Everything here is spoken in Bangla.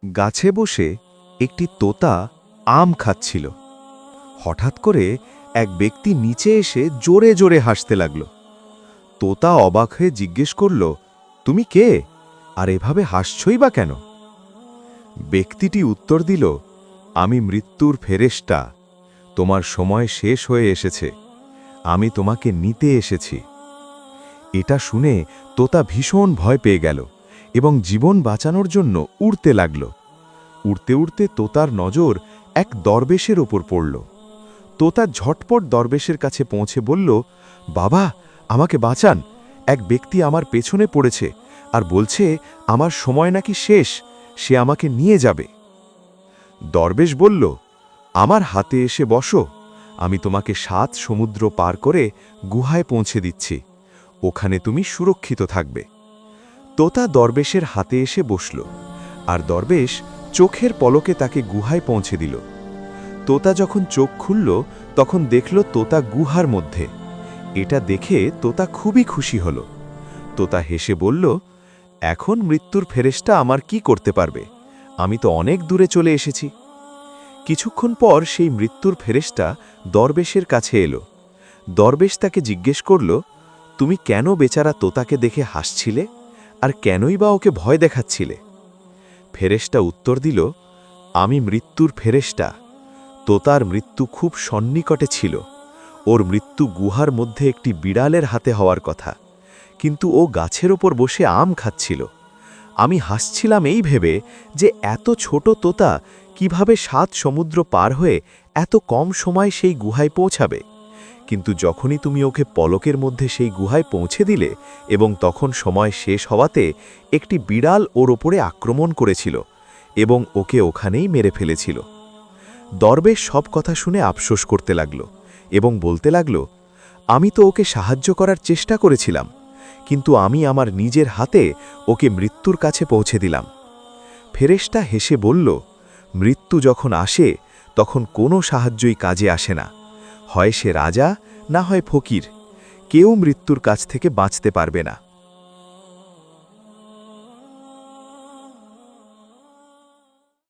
গাছে বসে একটি তোতা আম খাচ্ছিল। হঠাৎ করে এক ব্যক্তি নিচে এসে জোরে জোরে হাসতে লাগল। তোতা অবাক হয়ে জিজ্ঞেস করল, তুমি কে, আর এভাবে হাসছই বা কেন? ব্যক্তিটি উত্তর দিল, আমি মৃত্যুর ফেরেশতা। তোমার সময় শেষ হয়ে এসেছে, আমি তোমাকে নিতে এসেছি। এটা শুনে তোতা ভীষণ ভয় পেয়ে গেল এবং জীবন বাঁচানোর জন্য উড়তে লাগল। উড়তে উড়তে তোতার নজর এক দরবেশের ওপর পড়ল। তোতা ঝটপট দরবেশের কাছে পৌঁছে বলল, বাবা, আমাকে বাঁচান। এক ব্যক্তি আমার পেছনে পড়েছে আর বলছে আমার সময় নাকি শেষ, সে আমাকে নিয়ে যাবে। দরবেশ বলল, আমার হাতে এসে বসো, আমি তোমাকে 7 সমুদ্র পার করে গুহায় পৌঁছে দিচ্ছি, ওখানে তুমি সুরক্ষিত থাকবে। তোতা দরবেশের হাতে এসে বসল, আর দরবেশ চোখের পলকে তাকে গুহায় পৌঁছে দিল। তোতা যখন চোখ খুলল তখন দেখল তোতা গুহার মধ্যে। এটা দেখে তোতা খুবই খুশি হল। তোতা হেসে বলল, এখন মৃত্যুর ফেরেশতা আমার কি করতে পারবে, আমি তো অনেক দূরে চলে এসেছি। কিছুক্ষণ পর সেই মৃত্যুর ফেরেশতা দরবেশের কাছে এলো। দরবেশ তাকে জিজ্ঞেস করল, তুমি কেন বেচারা তোতাকে দেখে হাসছিলে, আর কেনই বা ওকে ভয় দেখাচ্ছিলে? ফেরেশতা উত্তর দিল, আমি মৃত্যুর ফেরেশতা। তোতার মৃত্যু খুব সন্নিকটে ছিল। ওর মৃত্যু গুহার মধ্যে একটি বিড়ালের হাতে হওয়ার কথা, কিন্তু ও গাছের ওপর বসে আম খাচ্ছিল। আমি হাসছিলাম এই ভেবে যে এত ছোট তোতা কিভাবে 7 সমুদ্র পার হয়ে এত কম সময় সেই গুহায় পৌঁছাবে। কিন্তু যখনই তুমি ওকে পলকের মধ্যে সেই গুহায় পৌঁছে দিলে এবং তখন সময় শেষ হওয়াতে একটি বিড়াল ওর ওপরে আক্রমণ করেছিল এবং ওকে ওখানেই মেরে ফেলেছিল। দরবেশ সব কথা শুনে আফসোস করতে লাগল এবং বলতে লাগল, আমি তো ওকে সাহায্য করার চেষ্টা করেছিলাম, কিন্তু আমি আমার নিজের হাতে ওকে মৃত্যুর কাছে পৌঁছে দিলাম। ফেরেশতা হেসে বলল, মৃত্যু যখন আসে তখন কোনো সাহায্যই কাজে আসে না, হয় সে রাজা না হয় ফকির, কেউ মৃত্যুর কাছ থেকে বাঁচতে পারবে না।